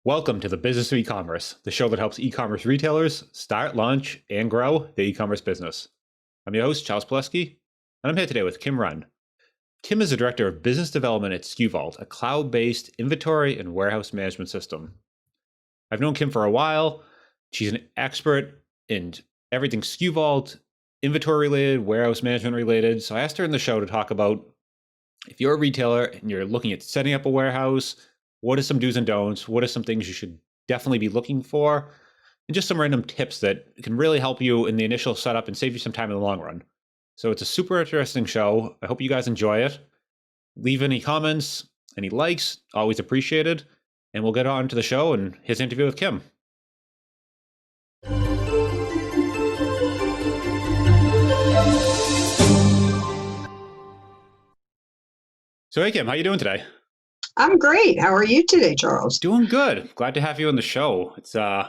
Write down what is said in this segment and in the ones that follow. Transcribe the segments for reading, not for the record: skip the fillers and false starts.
Welcome to the Business of E-commerce, the show that helps e-commerce retailers start, launch, and grow their e-commerce business. I'm your host, Charles Pileski, and I'm here today with Kim Wren. Kim is the Director of Business Development at SkuVault, a cloud-based inventory and warehouse management system. I've known Kim for a while. She's an expert in everything SkuVault, inventory related, warehouse management related. So I asked her in the show to talk about if you're a retailer and you're looking at setting up a warehouse, what are some do's and don'ts? What are some things you should definitely be looking for? And just some random tips that can really help you in the initial setup and save you some time in the long run. So it's a super interesting show. I hope you guys enjoy it. Leave any comments, any likes, always appreciated. And we'll get on to the show and his interview with Kim. So hey Kim, how you doing today? I'm great. How are you today, Charles? Doing good. Glad to have you on the show. It's I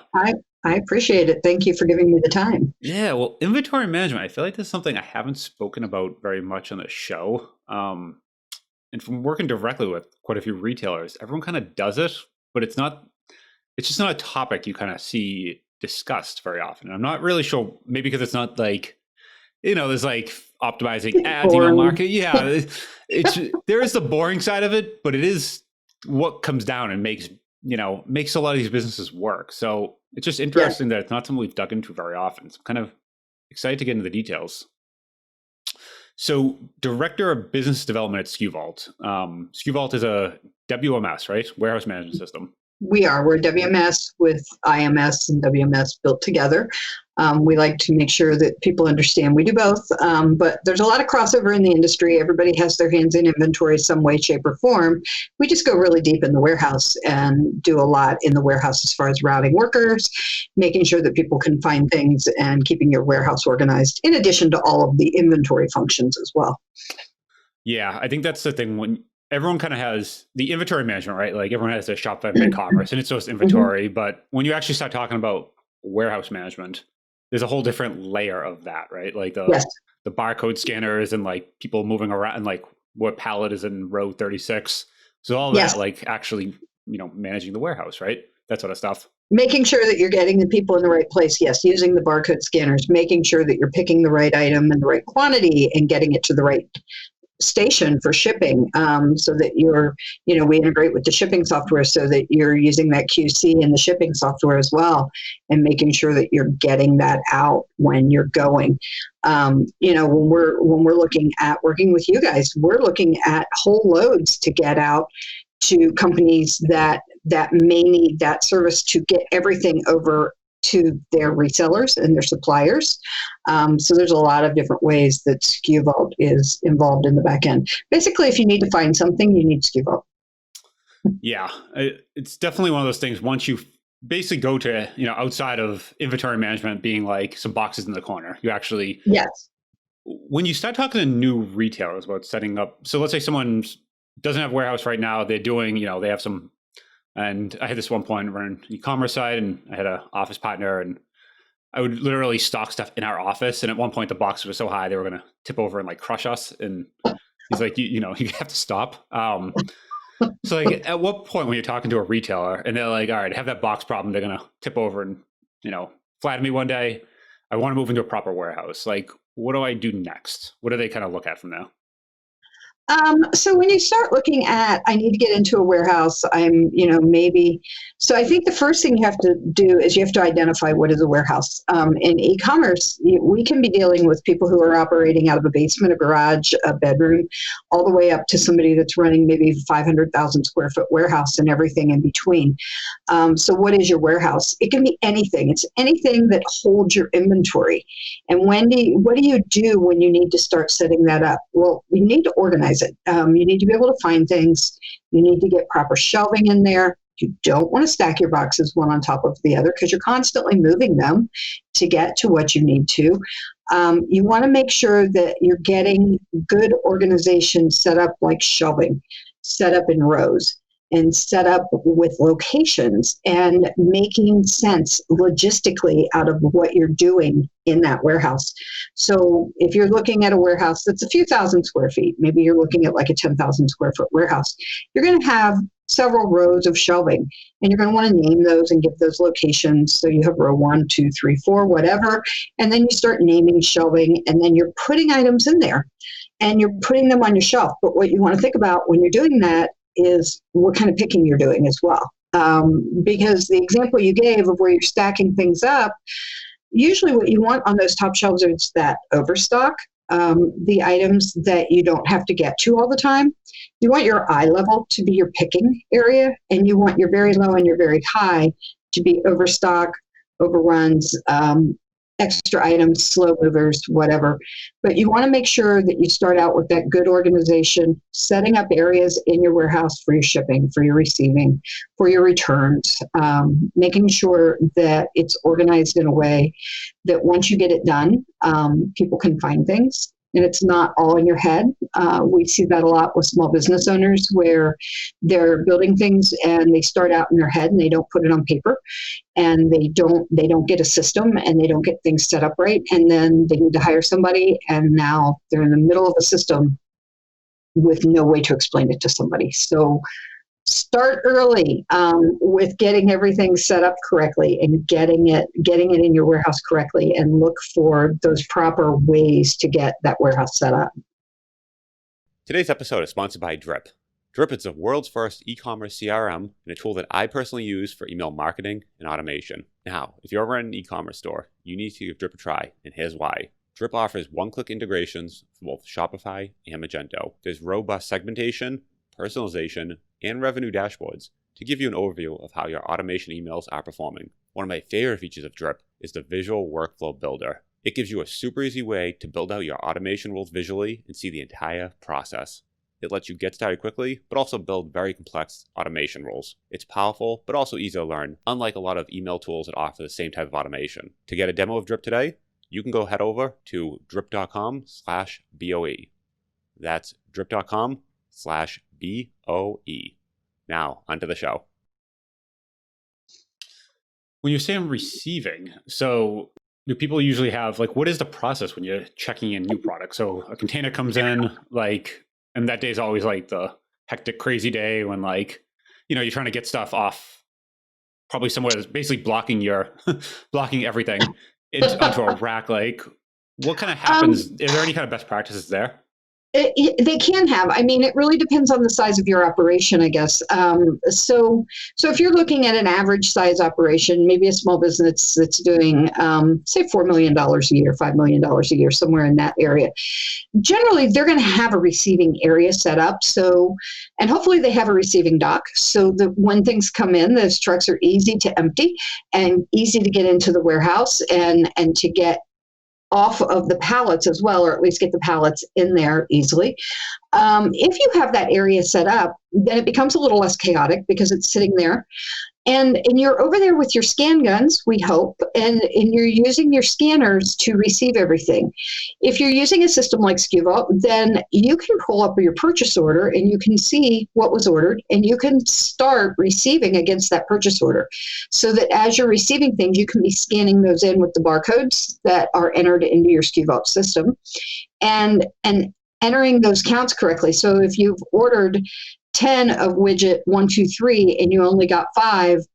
appreciate it. Thank you for giving me the time. Yeah, well, inventory management, I feel like this is something I haven't spoken about very much on the show. And from working directly with quite a few retailers, everyone kind of does it, but it's just not a topic you kind of see discussed very often. I'm not really sure, maybe because it's not like, there's like optimizing ads, email marketing. Yeah, there is the boring side of it, but it is what comes down and makes a lot of these businesses work. So it's just interesting that it's not something we've dug into very often. So I'm kind of excited to get into the details. So Director of Business Development at SkuVault. SkuVault is a WMS, right? Warehouse management system. We're WMS with IMS and WMS built together. We like to make sure that people understand we do both, but there's a lot of crossover in the industry. Everybody has their hands in inventory some way, shape, or form. We just go really deep in the warehouse and do a lot in the warehouse as far as routing workers, making sure that people can find things and keeping your warehouse organized, in addition to all of the inventory functions as well. Yeah, I think that's the thing when everyone kind of has the inventory management, right? Like everyone has their Shopify eCommerce and it's just inventory. But when you actually start talking about warehouse management, there's a whole different layer of that, right? Like the barcode scanners and like people moving around and like what pallet is in row 36. So all that, like actually, managing the warehouse, right? That sort of stuff. Making sure that you're getting the people in the right place. Yes, using the barcode scanners, making sure that you're picking the right item in the right quantity and getting it to the right station for shipping, so that we integrate with the shipping software so that you're using that QC in the shipping software as well, and making sure that you're getting that out when you're going. When we're looking at working with you guys, we're looking at whole loads to get out to companies that may need that service to get everything over to their resellers and their suppliers. So there's a lot of different ways that SkuVault is involved in the back end. Basically, if you need to find something, you need SkuVault. Yeah, it's definitely one of those things. Once you basically go to, outside of inventory management being like some boxes in the corner, you actually, when you start talking to new retailers about setting up, so let's say someone doesn't have a warehouse right now, they're doing, they have some. And I had this one point where in the e-commerce side, and I had an office partner, and I would literally stock stuff in our office. And at one point, the boxes were so high they were going to tip over and like crush us. And he's like, you have to stop. So like, at what point when you're talking to a retailer and they're like, all right, I have that box problem, they're going to tip over and flatten me one day. I want to move into a proper warehouse. Like, what do I do next? What do they kind of look at from there? So when you start looking at, I need to get into a warehouse, so I think the first thing you have to do is you have to identify what is a warehouse. In e-commerce, we can be dealing with people who are operating out of a basement, a garage, a bedroom, all the way up to somebody that's running maybe 500,000 square foot warehouse and everything in between. So what is your warehouse? It can be anything. It's anything that holds your inventory. And what do you do when you need to start setting that up? Well, you need to organize it. You need to be able to find things. You need to get proper shelving in there. You don't want to stack your boxes one on top of the other because you're constantly moving them to get to what you need to. You want to make sure that you're getting good organization set up, like shelving, set up in rows, and set up with locations and making sense logistically out of what you're doing in that warehouse. So if you're looking at a warehouse that's a few thousand square feet, maybe you're looking at like a 10,000 square foot warehouse, you're going to have several rows of shelving. And you're going to want to name those and give those locations. So you have row 1, 2, 3, 4, whatever. And then you start naming shelving, and then you're putting items in there and you're putting them on your shelf. But what you want to think about when you're doing that is what kind of picking you're doing as well. Because the example you gave of where you're stacking things up, usually what you want on those top shelves is that overstock, the items that you don't have to get to all the time. You want your eye level to be your picking area, and you want your very low and your very high to be overstock, overruns, extra items, slow movers, whatever. But you want to make sure that you start out with that good organization, setting up areas in your warehouse for your shipping, for your receiving, for your returns, making sure that it's organized in a way that once you get it done, people can find things. And it's not all in your head. We see that a lot with small business owners where they're building things and they start out in their head and they don't put it on paper, and they don't get a system and they don't get things set up right. And then they need to hire somebody, and now they're in the middle of a system with no way to explain it to somebody. So start early with getting everything set up correctly and getting it in your warehouse correctly, and look for those proper ways to get that warehouse set up. Today's episode is sponsored by Drip. Drip is the world's first e-commerce CRM and a tool that I personally use for email marketing and automation. Now, if you're running an e-commerce store, you need to give Drip a try, and here's why. Drip offers one-click integrations for both Shopify and Magento. There's robust segmentation, personalization, and revenue dashboards to give you an overview of how your automation emails are performing. One of my favorite features of Drip is the visual workflow builder. It gives you a super easy way to build out your automation rules visually and see the entire process. It lets you get started quickly, but also build very complex automation rules. It's powerful, but also easy to learn, unlike a lot of email tools that offer the same type of automation. To get a demo of Drip today, you can go head over to drip.com/BOE. That's drip.com/BOE. Now, onto the show. When you're saying receiving, so do people usually have, like, what is the process when you're checking in new products? So a container comes in, like, and that day is always like the hectic, crazy day when, like, you're trying to get stuff off probably somewhere that's basically blocking everything onto a rack. Like, what kind of happens? Is there any kind of best practices there? They can have. I mean, it really depends on the size of your operation, I guess. So if you're looking at an average size operation, maybe a small business that's doing, say, $4 million a year, $5 million a year, somewhere in that area, generally they're going to have a receiving area set up. So, and hopefully they have a receiving dock, so that when things come in, those trucks are easy to empty and easy to get into the warehouse and to get off of the pallets as well, or at least get the pallets in there easily. If you have that area set up, then it becomes a little less chaotic because it's sitting there. And you're over there with your scan guns, we hope, and you're using your scanners to receive everything. If you're using a system like SkuVault, then you can pull up your purchase order and you can see what was ordered, and you can start receiving against that purchase order. So that as you're receiving things, you can be scanning those in with the barcodes that are entered into your SkuVault system and entering those counts correctly. So if you've ordered 10 of widget 1, 2, 3, and you only got 5,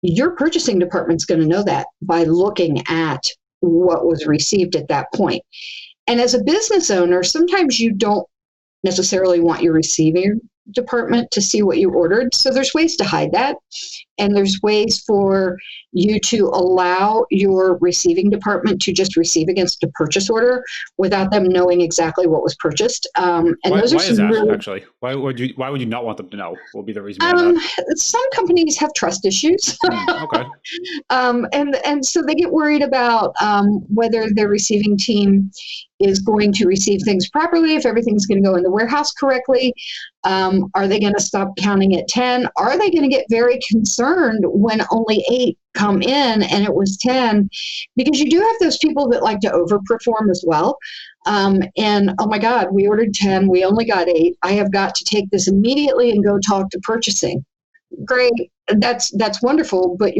your purchasing department's going to know that by looking at what was received at that point. And as a business owner, sometimes you don't necessarily want your receiving department to see what you ordered. So there's ways to hide that. And there's ways for you to allow your receiving department to just receive against a purchase order without them knowing exactly what was purchased. And why those are is that, really, actually? Why would you not want them to know? What would be the reason behind that? some companies have trust issues. Okay. And so they get worried about whether their receiving team is going to receive things properly, if everything's going to go in the warehouse correctly. Are they going to stop counting at 10? Are they going to get very concerned when only 8 come in and it was 10? Because you do have those people that like to overperform as well. And, oh my God, we ordered 10, we only got 8. I have got to take this immediately and go talk to purchasing. Great. That's wonderful. But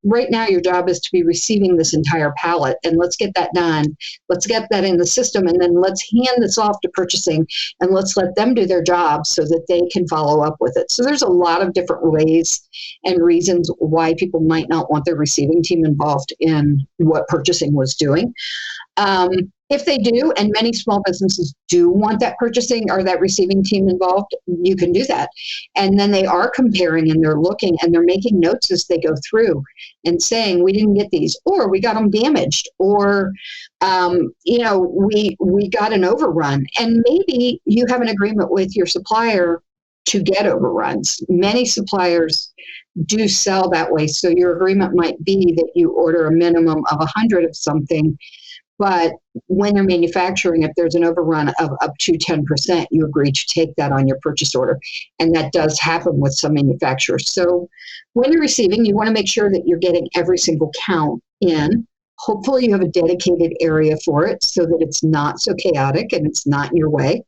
right now your job is to be receiving this entire pallet, and let's get that done. Let's get that in the system, and then let's hand this off to purchasing, and let's let them do their job so that they can follow up with it. So there's a lot of different ways and reasons why people might not want their receiving team involved in what purchasing was doing. If they do, and many small businesses do want that purchasing or that receiving team involved, you can do that. And then they are comparing and they're looking and they're making notes as they go through and saying, we didn't get these, or we got them damaged, or, we got an overrun. And maybe you have an agreement with your supplier to get overruns. Many suppliers do sell that way. So your agreement might be that you order a minimum of 100 of something. But when you're manufacturing, if there's an overrun of up to 10%, you agree to take that on your purchase order. And that does happen with some manufacturers. So when you're receiving, you want to make sure that you're getting every single count in. Hopefully you have a dedicated area for it so that it's not so chaotic and it's not in your way.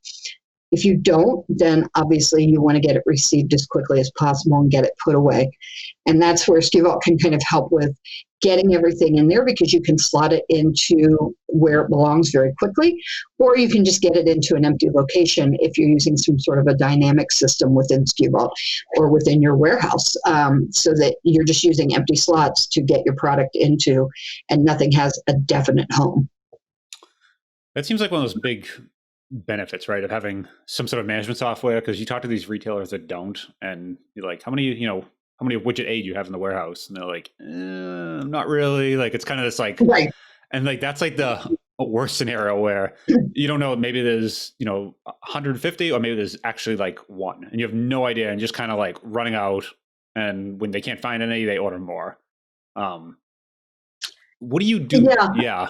If you don't, then obviously you want to get it received as quickly as possible and get it put away. And that's where SkuVault can kind of help with getting everything in there, because you can slot it into where it belongs very quickly, or you can just get it into an empty location if you're using some sort of a dynamic system within SkuVault or within your warehouse, so that you're just using empty slots to get your product into and nothing has a definite home. That seems like one of those big benefits, right, of having some sort of management software, because you talk to these retailers that don't, and you're like, how many of widget A do you have in the warehouse? And they're like, not really. Like, it's kind of this like, right. And like, that's like the worst scenario where you don't know, maybe there's, 150, or maybe there's actually like one, and you have no idea, and just kind of like running out. And when they can't find any, they order more. What do you do? Yeah.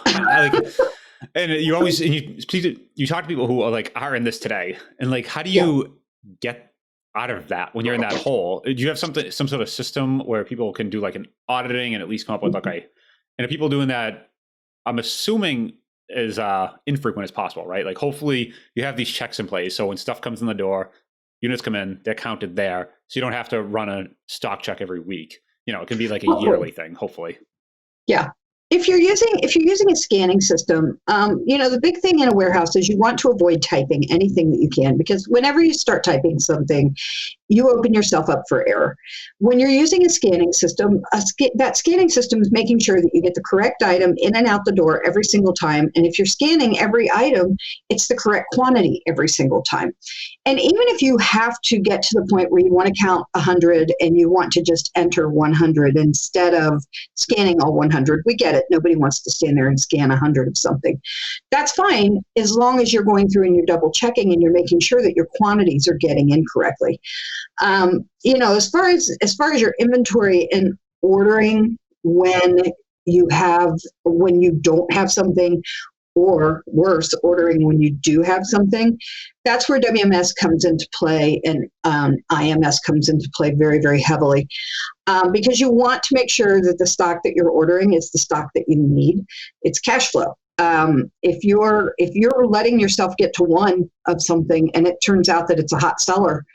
And you always, you talk to people who are in this today, and like, how do you get out of that when you're in that hole? Do you have some sort of system where people can do like an auditing and at least come up with and are people doing that? I'm assuming as infrequent as possible, right? Like, hopefully you have these checks in place, so when stuff comes in the door, units come in, they're counted there, so you don't have to run a stock check every week. It can be like a yearly thing, hopefully. Yeah. If you're using a scanning system, the big thing in a warehouse is you want to avoid typing anything that you can, because whenever you start typing something, you open yourself up for error. When you're using a scanning system, that scanning system is making sure that you get the correct item in and out the door every single time. And if you're scanning every item, it's the correct quantity every single time. And even if you have to get to the point where you want to count 100 and you want to just enter 100 instead of scanning all 100, we get it. Nobody wants to stand there and scan 100 of something. That's fine, as long as you're going through and you're double checking and you're making sure that your quantities are getting in correctly. As far as your inventory and ordering when you don't have something, or worse, ordering when you do have something, that's where WMS comes into play, and IMS comes into play very, very heavily, because you want to make sure that the stock that you're ordering is the stock that you need. It's cash flow. If you're letting yourself get to one of something and it turns out that it's a hot seller,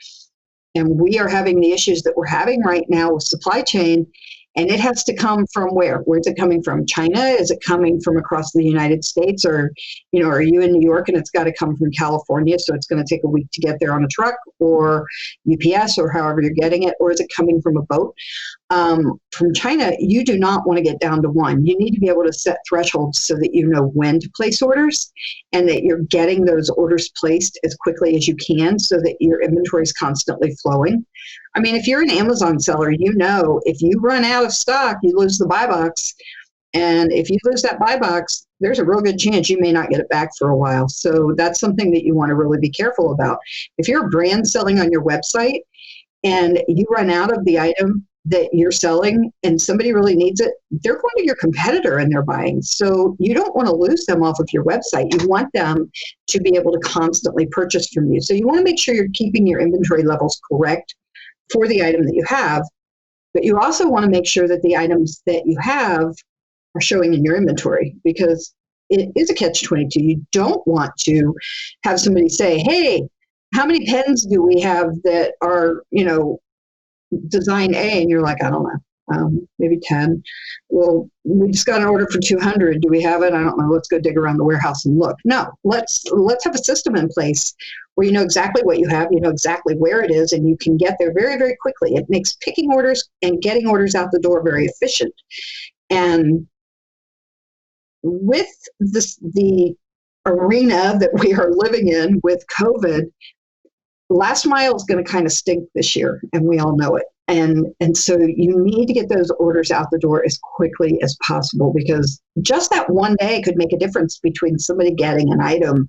and we are having the issues that we're having right now with supply chain, and it has to come from where? Where's it coming from? China? Is it coming from across the United States? Or, are you in New York and it's got to come from California, so it's going to take a week to get there on a truck, or UPS, or however you're getting it? Or is it coming from a boat? From China, you do not want to get down to one. You need to be able to set thresholds so that you know when to place orders, and that you're getting those orders placed as quickly as you can, so that your inventory is constantly flowing. I mean, if you're an Amazon seller, if you run out of stock, you lose the buy box. And if you lose that buy box, there's a real good chance you may not get it back for a while. So that's something that you want to really be careful about. If you're a brand selling on your website and you run out of the item that you're selling and somebody really needs it, they're going to your competitor and they're buying. So you don't want to lose them off of your website. You want them to be able to constantly purchase from you. So you want to make sure you're keeping your inventory levels correct for the item that you have, but you also want to make sure that the items that you have are showing in your inventory, because it is a catch-22. You don't want to have somebody say, hey, how many pens do we have that are, design A, and you're like, I don't know. Maybe 10. Well, we just got an order for 200. Do we have it? I don't know. Let's go dig around the warehouse and look. No, let's have a system in place where you know exactly what you have, you know exactly where it is, and you can get there very, very quickly. It makes picking orders and getting orders out the door very efficient. And with the arena that we are living in with COVID, last mile is going to kind of stink this year, and we all know it. And so you need to get those orders out the door as quickly as possible, because just that one day could make a difference between somebody getting an item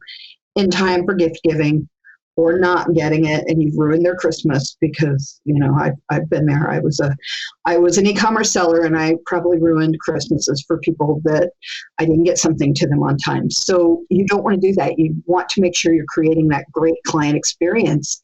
in time for gift giving or not getting it, and you've ruined their Christmas. Because I've been there. I was an e-commerce seller, and I probably ruined Christmases for people that I didn't get something to them on time. So you don't want to do that. You want to make sure you're creating that great client experience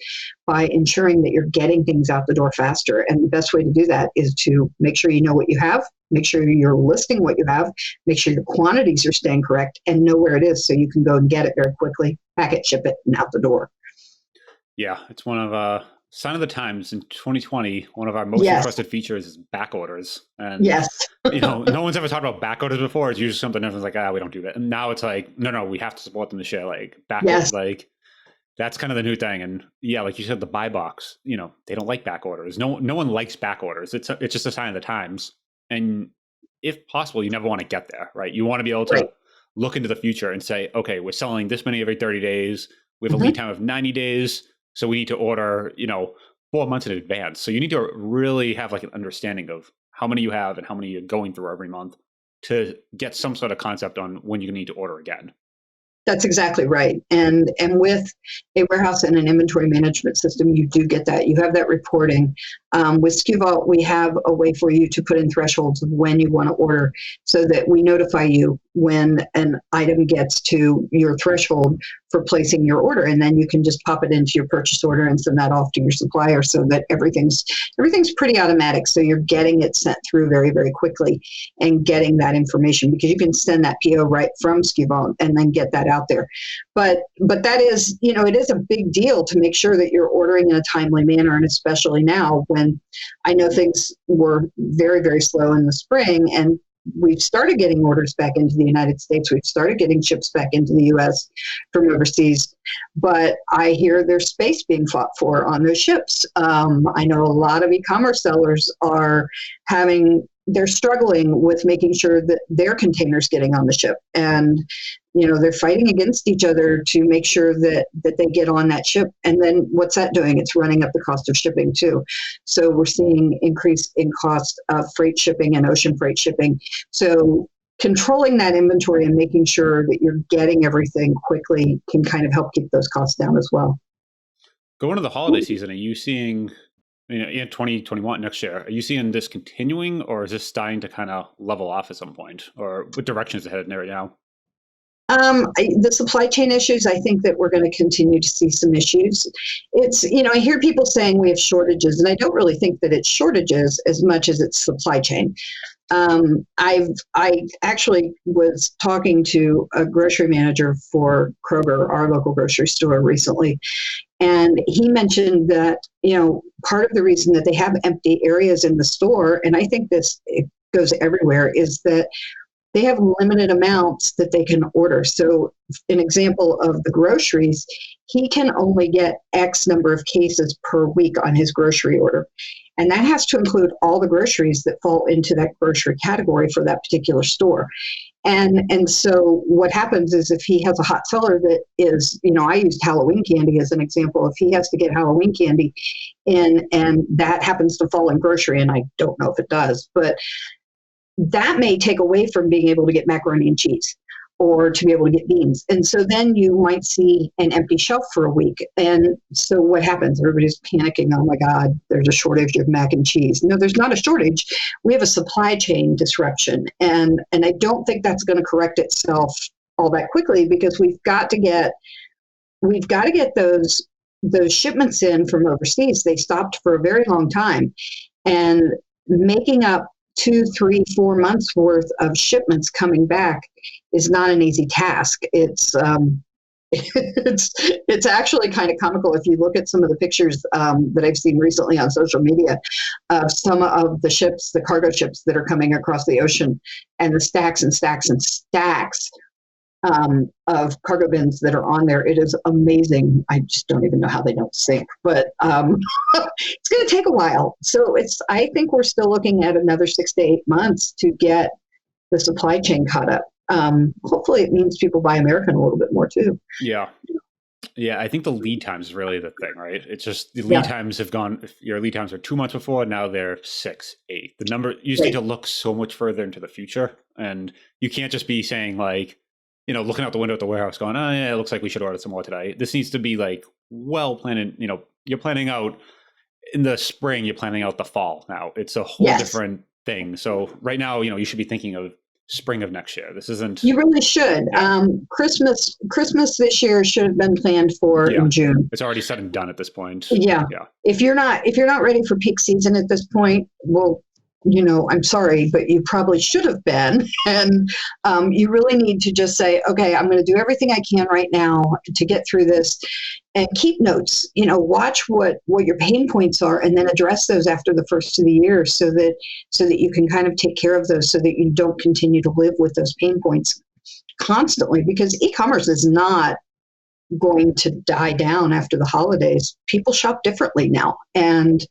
by ensuring that you're getting things out the door faster. And the best way to do that is to make sure you know what you have, make sure you're listing what you have, make sure your quantities are staying correct, and know where it is so you can go and get it very quickly, pack it, ship it, and out the door. Yeah, it's one of sign of the times in 2020. One of our most requested features is back orders. And no one's ever talked about back orders before. It's usually something everyone's like, we don't do that. And now it's like, no, we have to support them to share like back orders. Like that's kind of the new thing. And yeah, like you said, the buy box, they don't like back orders. No one likes back orders. It's just a sign of the times. And if possible, you never want to get there, right? You want to be able to look into the future and say, okay, we're selling this many every 30 days. We have a lead time of 90 days. So we need to order, 4 months in advance. So you need to really have like an understanding of how many you have and how many you're going through every month to get some sort of concept on when you need to order again. That's exactly right. And with a warehouse and an inventory management system, you do get that. You have that reporting. With SkuVault, we have a way for you to put in thresholds of when you want to order, so that we notify you when an item gets to your threshold for placing your order. And then you can just pop it into your purchase order and send that off to your supplier, so that everything's pretty automatic. So you're getting it sent through very, very quickly and getting that information, because you can send that PO right from SkuVault and then get that out there. But that is, it is a big deal to make sure that you're ordering in a timely manner, and especially now when I know things were very, very slow in the spring, and we've started getting orders back into the United States. We've started getting ships back into the U.S. from overseas. But I hear there's space being fought for on those ships. I know a lot of e-commerce sellers they're struggling with making sure that their containers getting on the ship. And, they're fighting against each other to make sure that they get on that ship. And then what's that doing? It's running up the cost of shipping too. So we're seeing increase in cost of freight shipping and ocean freight shipping. So controlling that inventory and making sure that you're getting everything quickly can kind of help keep those costs down as well. Going into the holiday season, are you seeing, in 2021 next year, are you seeing this continuing, or is this starting to kind of level off at some point? Or what direction is it headed in right now? The supply chain issues, I think that we're going to continue to see some issues. It's, I hear people saying we have shortages, and I don't really think that it's shortages as much as it's supply chain. I actually was talking to a grocery manager for Kroger, our local grocery store, recently, and he mentioned that, part of the reason that they have empty areas in the store, and I think it goes everywhere, is that they have limited amounts that they can order. So an example of the groceries, he can only get X number of cases per week on his grocery order. And that has to include all the groceries that fall into that grocery category for that particular store. And so what happens is, if he has a hot seller that is, I used Halloween candy as an example. If he has to get Halloween candy in, and that happens to fall in grocery, and I don't know if it does, but that may take away from being able to get macaroni and cheese or to be able to get beans. And so then you might see an empty shelf for a week. And so what happens? Everybody's panicking. Oh my God, there's a shortage of mac and cheese. No, there's not a shortage. We have a supply chain disruption. And I don't think that's going to correct itself all that quickly, because we've got to get those shipments in from overseas. They stopped for a very long time, and making up 2, 3, 4 months worth of shipments coming back is not an easy task. It's It's actually kind of comical if you look at some of the pictures that I've seen recently on social media of some of the ships, the cargo ships that are coming across the ocean, and the stacks and stacks and stacks of cargo bins that are on there. It is amazing. I just don't even know how they don't sink, but it's going to take a while. So I think we're still looking at another 6 to 8 months to get the supply chain caught up. Hopefully it means people buy American a little bit more too. Yeah. Yeah, I think the lead time is really the thing, right? It's just the lead times have gone, if your lead times are 2 months before, now they're 6, 8. The number, you just need to look so much further into the future. And you can't just be saying like, looking out the window at the warehouse going, oh yeah, it looks like we should order some more today. This needs to be like well planned, you're planning out in the spring, you're planning out the fall now. It's a whole different thing. So right now, you should be thinking of spring of next year. This isn't. You really should. Yeah. Christmas this year should have been planned for in June. It's already said and done at this point. Yeah. If you're not ready for peak season at this point, well, I'm sorry, but you probably should have been. And you really need to just say, okay, I'm going to do everything I can right now to get through this, and keep notes. Watch what your pain points are, and then address those after the first of the year, so that you can kind of take care of those, so that you don't continue to live with those pain points constantly. Because e-commerce is not going to die down after the holidays. People shop differently now, and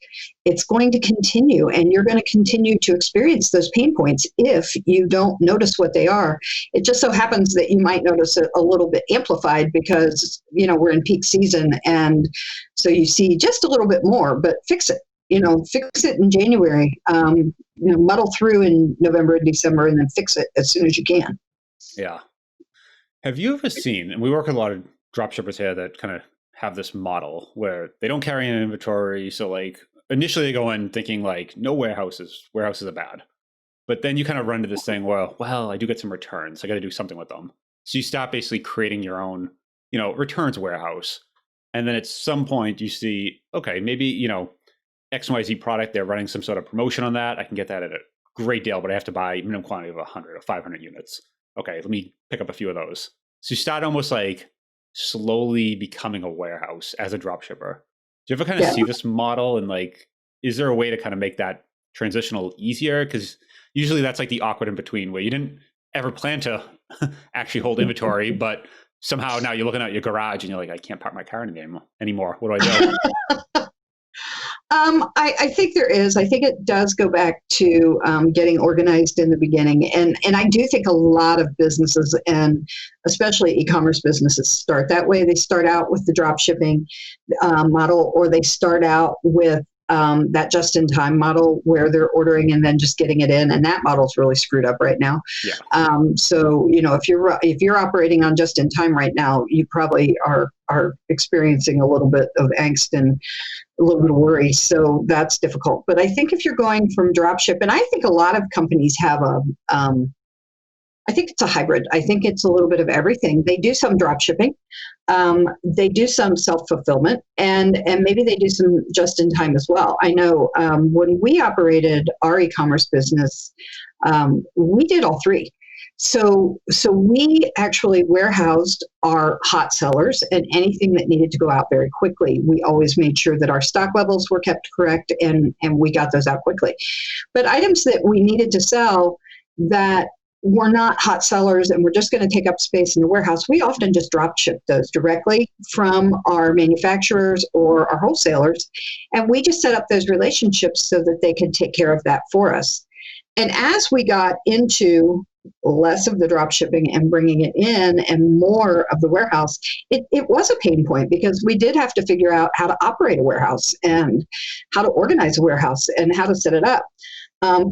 it's going to continue, and you're going to continue to experience those pain points if you don't notice what they are. It just so happens that you might notice it a little bit amplified because we're in peak season, and so you see just a little bit more. But fix it. Fix it in January. Muddle through in November and December, and then fix it as soon as you can. Yeah. Have you ever seen, and we work with a lot of dropshippers here that kind of have this model where they don't carry an inventory. So like initially they go in thinking like no warehouses are bad. But then you kind of run to this thing where, well, I do get some returns. I got to do something with them. So you stop basically creating your own, returns warehouse. And then at some point you see, okay, maybe, XYZ product, they're running some sort of promotion on that. I can get that at a great deal, but I have to buy minimum quantity of 100 or 500 units. Okay, let me pick up a few of those. So you start almost like slowly becoming a warehouse as a dropshipper. Do you ever kind of see this model, and like, is there a way to kind of make that transitional easier? Because usually that's like the awkward in between where you didn't ever plan to actually hold inventory, but somehow now you're looking at your garage and you're like, I can't park my car anymore. What do I do? I think there is. I think it does go back to getting organized in the beginning. And I do think a lot of businesses, and especially e-commerce businesses, start that way. They start out with the drop shipping model, or they start out with that just-in-time model where they're ordering and then just getting it in. And that model's really screwed up right now. Yeah. So, if you're operating on just-in-time right now, you probably are experiencing a little bit of angst and a little bit of worry. So that's difficult. But I think if you're going from dropship, and I think a lot of companies have I think it's a hybrid. I think it's a little bit of everything. They do some drop shipping. They do some self-fulfillment, and maybe they do some just-in-time as well. I know when we operated our e-commerce business, we did all three. So we actually warehoused our hot sellers and anything that needed to go out very quickly. We always made sure that our stock levels were kept correct, and we got those out quickly. But items that we needed to sell that were not hot sellers and we're just going to take up space in the warehouse, we often just drop ship those directly from our manufacturers or our wholesalers. And we just set up those relationships so that they could take care of that for us. And as we got into less of the drop shipping and bringing it in and more of the warehouse, it was a pain point, because we did have to figure out how to operate a warehouse and how to organize a warehouse and how to set it up.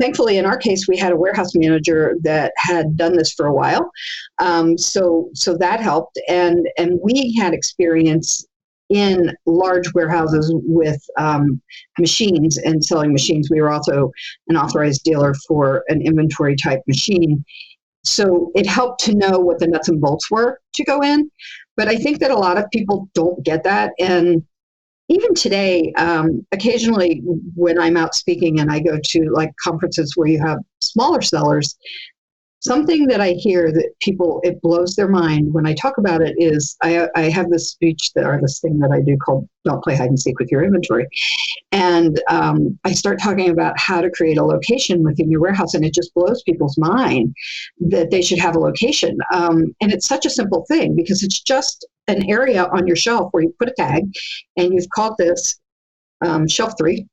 Thankfully, in our case, we had a warehouse manager that had done this for a while. So that helped. And we had experience in large warehouses with machines and selling machines. We were also an authorized dealer for an inventory type machine. So it helped to know what the nuts and bolts were to go in. But I think that a lot of people don't get that. And even today, occasionally when I'm out speaking and I go to like conferences where you have smaller sellers, something that I hear that people, it blows their mind when I talk about it is I have this speech or this thing that I do called Don't Play Hide and Seek with Your Inventory. And I start talking about how to create a location within your warehouse, and it just blows people's mind that they should have a location. And it's such a simple thing because it's just an area on your shelf where you put a tag and you've called this shelf 3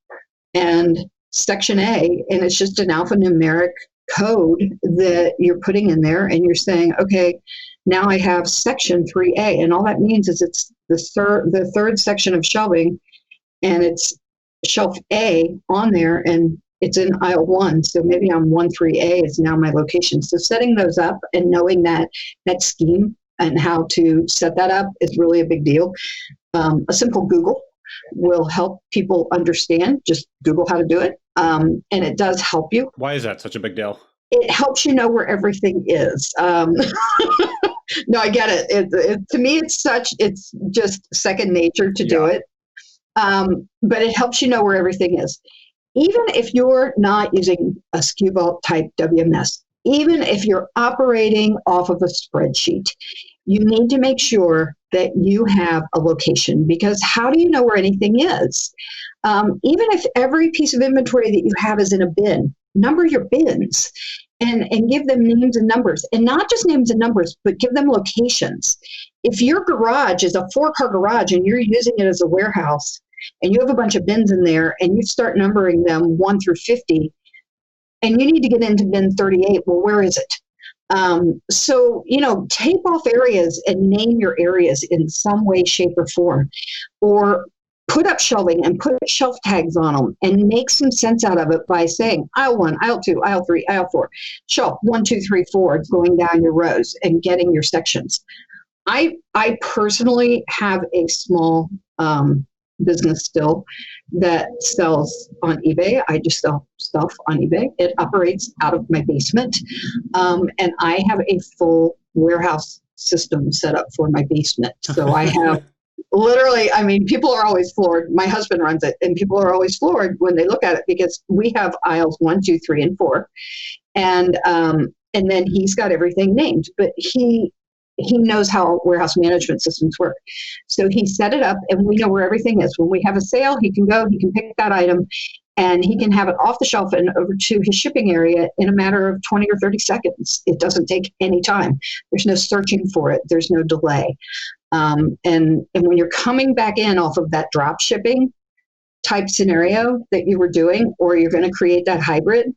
and section A, and it's just an alphanumeric code that you're putting in there, and you're saying, okay, now I have section 3A, and all that means is it's the third section of shelving, and it's shelf A on there, and it's in aisle 1, so maybe on 13A is now my location. So setting those up and knowing that scheme and how to set that up is really a big deal. A simple Google will help people understand. Just Google how to do it. And it does help you. Why is that such a big deal? It helps you know where everything is. No, I get it. To me, it's just second nature to do it. But it helps you know where everything is. Even if you're not using a SkuVault type WMS, even if you're operating off of a spreadsheet, you need to make sure that you have a location, because how do you know where anything is? Even if every piece of inventory that you have is in a bin, number your bins and give them names and numbers, and not just names and numbers, but give them locations. If your garage is a 4-car garage and you're using it as a warehouse and you have a bunch of bins in there and you start numbering them 1 through 50, and you need to get into bin 38, well, where is it? So, tape off areas and name your areas in some way, shape, or form, or put up shelving and put shelf tags on them and make some sense out of it by saying aisle 1, aisle 2, aisle 3, aisle 4, shelf 1, 2, 3, 4, going down your rows and getting your sections. I personally have a small business still that sells on eBay. I just sell stuff on eBay. It operates out of my basement. And I have a full warehouse system set up for my basement. So I have literally, people are always floored. My husband runs it, and people are always floored when they look at it because we have aisles 1, 2, 3, and 4. And then he's got everything named, but he knows how warehouse management systems work. So he set it up, and we know where everything is. When we have a sale, he can pick that item, and he can have it off the shelf and over to his shipping area in a matter of 20 or 30 seconds. It doesn't take any time. There's no searching for it. There's no delay. And when you're coming back in off of that drop shipping type scenario that you were doing, or you're going to create that hybrid,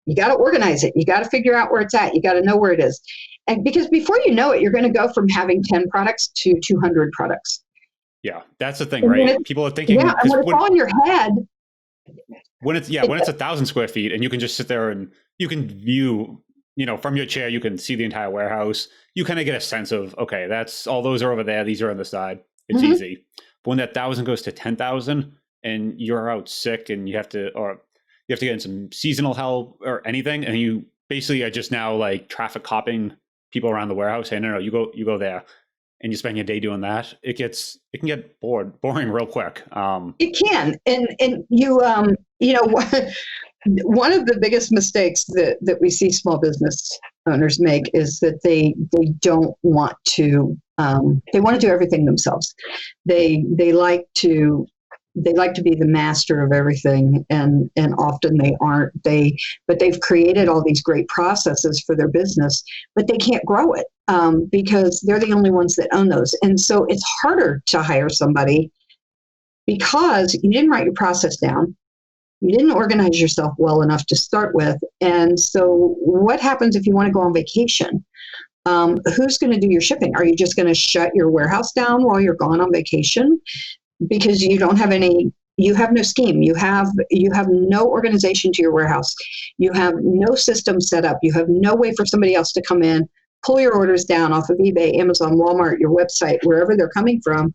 you got to organize it. You got to figure out where it's at. You got to know where it is. And because before you know it, you're going to go from having 10 products to 200 products. Yeah, that's the thing, right? People are thinking, and when it's all in your head. When it's 1,000 square feet and you can just sit there and you can view, from your chair, you can see the entire warehouse. You kind of get a sense of, okay, that's all those are over there. These are on the side. It's easy. But when that 1,000 goes to 10,000 and you're out sick and you have to get in some seasonal help or anything, and you basically are just now like traffic copping people around the warehouse saying, no, you go there, and you spend your day doing that. It can get boring real quick. It can, and you one of the biggest mistakes that we see small business owners make is that they don't want to. They want to do everything themselves. They like to be the master of everything, and often they aren't. But they've created all these great processes for their business, but they can't grow it because they're the only ones that own those. And so it's harder to hire somebody because you didn't write your process down. You didn't organize yourself well enough to start with. And so what happens if you want to go on vacation? Who's going to do your shipping? Are you just going to shut your warehouse down while you're gone on vacation? Because you don't have you have no scheme. You have no organization to your warehouse. You have no system set up. You have no way for somebody else to come in, pull your orders down off of eBay, Amazon, Walmart, your website, wherever they're coming from,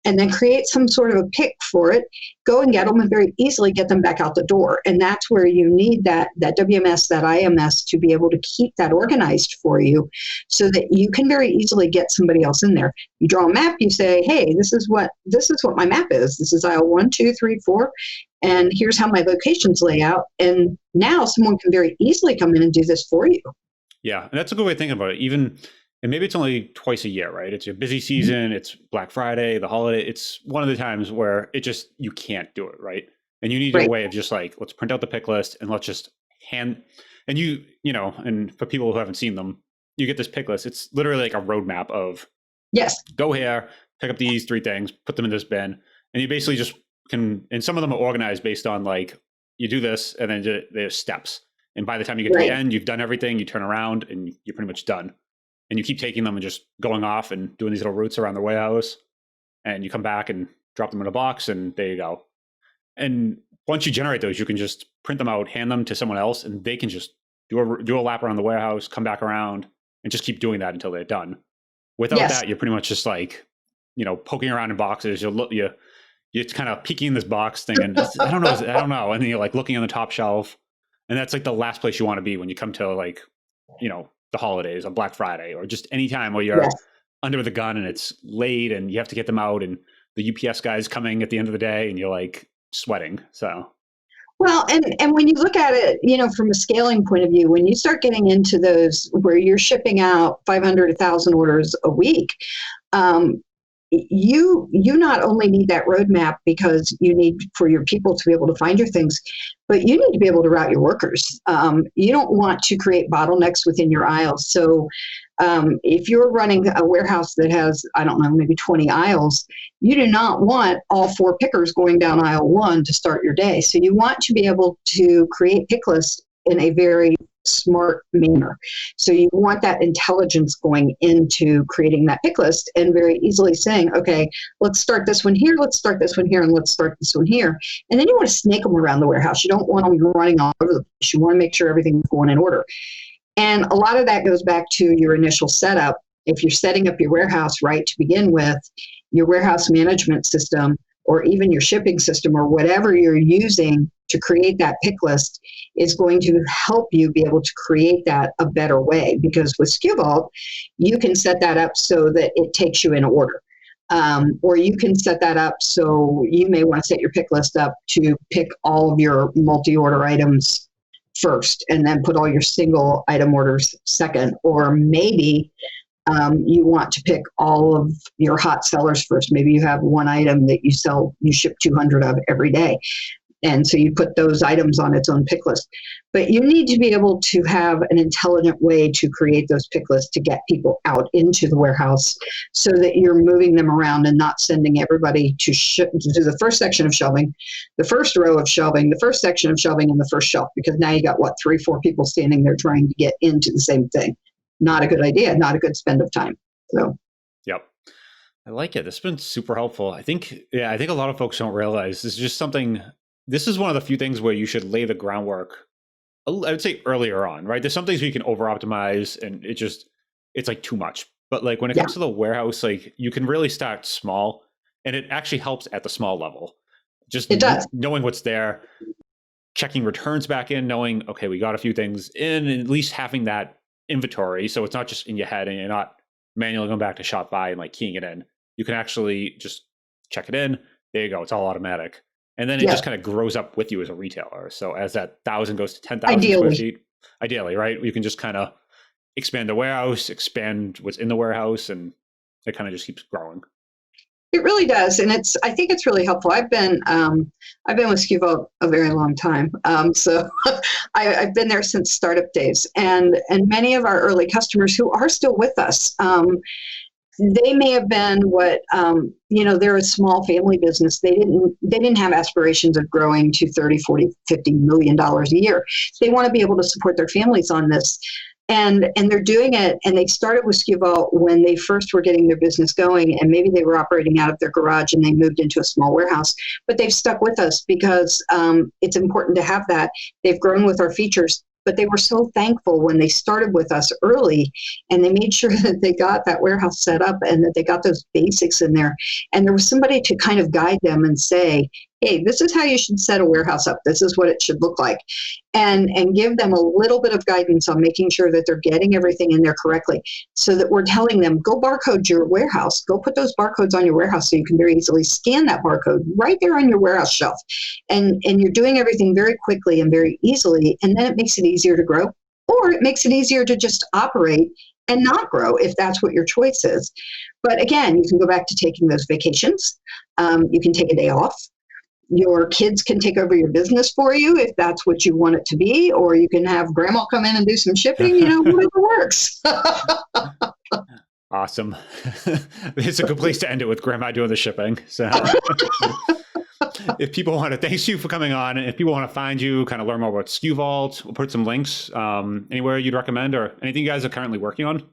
and then create some sort of a pick for it, go and get them and very easily get them back out the door. And that's where you need that WMS, that IMS to be able to keep that organized for you so that you can very easily get somebody else in there. You draw a map, you say, hey, this is what my map is. This is aisle 1, 2, 3, 4. And here's how my locations lay out. And now someone can very easily come in and do this for you. Yeah, and that's a good way of thinking about it. Even, and maybe it's only twice a year, right? It's your busy season, it's Black Friday, the holiday. It's one of the times where it just, you can't do it, right? And you need a Right. way of just like, let's print out the pick list and let's just hand, and and for people who haven't seen them, you get this pick list. It's literally like a roadmap of Yes. go here, pick up these 3 things, put them in this bin. And you basically just can, and some of them are organized based on like, you do this and then there's steps. And by the time you get to Right. the end, you've done everything, you turn around and you're pretty much done. And you keep taking them and just going off and doing these little routes around the warehouse. And you come back and drop them in a box and there you go. And once you generate those, you can just print them out, hand them to someone else, and they can just do a lap around the warehouse, come back around, and just keep doing that until they're done. Without Yes. that, you're pretty much just like, poking around in boxes. You're kind of peeking in this box thing, and I don't know. And then you're like looking on the top shelf, and that's like the last place you want to be when you come to like, the holidays on Black Friday or just any time where you're Yes. under the gun and it's late and you have to get them out, and the UPS guy's coming at the end of the day, and you're like sweating. So Well, and when you look at it, from a scaling point of view, when you start getting into those where you're shipping out 500, 1,000 orders a week, you not only need that roadmap because you need for your people to be able to find your things, but you need to be able to route your workers. You don't want to create bottlenecks within your aisles. So if you're running a warehouse that has, I don't know, maybe 20 aisles, you do not want all 4 pickers going down aisle 1 to start your day. So you want to be able to create pick lists in a very smart manner. So you want that intelligence going into creating that pick list and very easily saying, okay, let's start this one here, let's start this one here, and let's start this one here. And then you want to snake them around the warehouse. You don't want them running all over the place. You want to make sure everything's going in order. And a lot of that goes back to your initial setup. If you're setting up your warehouse right to begin with, your warehouse management system or even your shipping system or whatever you're using to create that pick list is going to help you be able to create that a better way. Because with SkuVault, you can set that up so that it takes you in order. Or you can set that up so you may want to set your pick list up to pick all of your multi-order items first and then put all your single item orders second. Or maybe you want to pick all of your hot sellers first. Maybe you have one item that you ship 200 of every day. And so you put those items on its own pick list. But you need to be able to have an intelligent way to create those pick lists to get people out into the warehouse so that you're moving them around and not sending everybody to do the first section of shelving, the first row of shelving, the first section of shelving, and the first shelf. Because now you got, 3, 4 people standing there trying to get into the same thing. Not a good idea, not a good spend of time. So, yep. I like it. This has been super helpful. I think a lot of folks don't realize this is just something. This is one of the few things where you should lay the groundwork, I would say earlier on, right? There's some things where you can over optimize and it's like too much. But like when it comes to the warehouse, like you can really start small and it actually helps at the small level. Just it does. Knowing what's there, checking returns back in, knowing, okay, we got a few things in, and at least having that inventory. So it's not just in your head and you're not manually going back to shop by and like keying it in. You can actually just check it in. There you go. It's all automatic. And then it just kind of grows up with you as a retailer. So as that 1,000 goes to 10,000 square feet, ideally, right? You can just kind of expand the warehouse, expand what's in the warehouse, and it kind of just keeps growing. It really does, and I think it's really helpful. I've been with SkuVault a very long time, so I've been there since startup days, and many of our early customers who are still with us. They may have been they're a small family business. They didn't have aspirations of growing to 30, 40, $50 million a year. They want to be able to support their families on this. And they're doing it, and they started with SkuVault when they first were getting their business going, and maybe they were operating out of their garage and they moved into a small warehouse. But they've stuck with us because it's important to have that. They've grown with our features. But they were so thankful when they started with us early, and they made sure that they got that warehouse set up and that they got those basics in there. And there was somebody to kind of guide them and say, hey, this is how you should set a warehouse up. This is what it should look like. And give them a little bit of guidance on making sure that they're getting everything in there correctly, so that we're telling them, go barcode your warehouse. Go put those barcodes on your warehouse so you can very easily scan that barcode right there on your warehouse shelf. And you're doing everything very quickly and very easily, and then it makes it easier to grow. or it makes it easier to just operate and not grow if that's what your choice is. But again, you can go back to taking those vacations. You can take a day off. Your kids can take over your business for you if that's what you want it to be, or you can have grandma come in and do some shipping, whatever works. Awesome. It's a good place to end it with grandma doing the shipping. So if people want to, thanks you for coming on. If people want to find you, kind of learn more about SkuVault, we'll put some links anywhere you'd recommend or anything you guys are currently working on.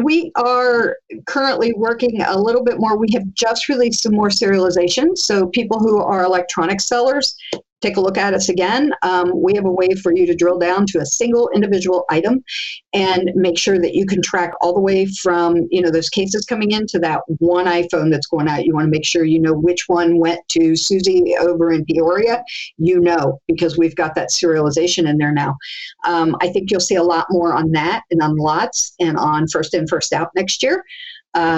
We are currently working a little bit more. We have just released some more serialization. So people who are electronic sellers, take a look at us again. We have a way for you to drill down to a single individual item and make sure that you can track all the way from, those cases coming in to that one iPhone that's going out. You want to make sure you know which one went to Susie over in Peoria, because we've got that serialization in there now. I think you'll see a lot more on that and on lots and on first in, first out next year.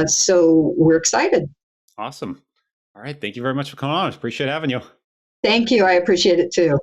So we're excited. Awesome. All right. Thank you very much for coming on. Appreciate having you. Thank you. I appreciate it too.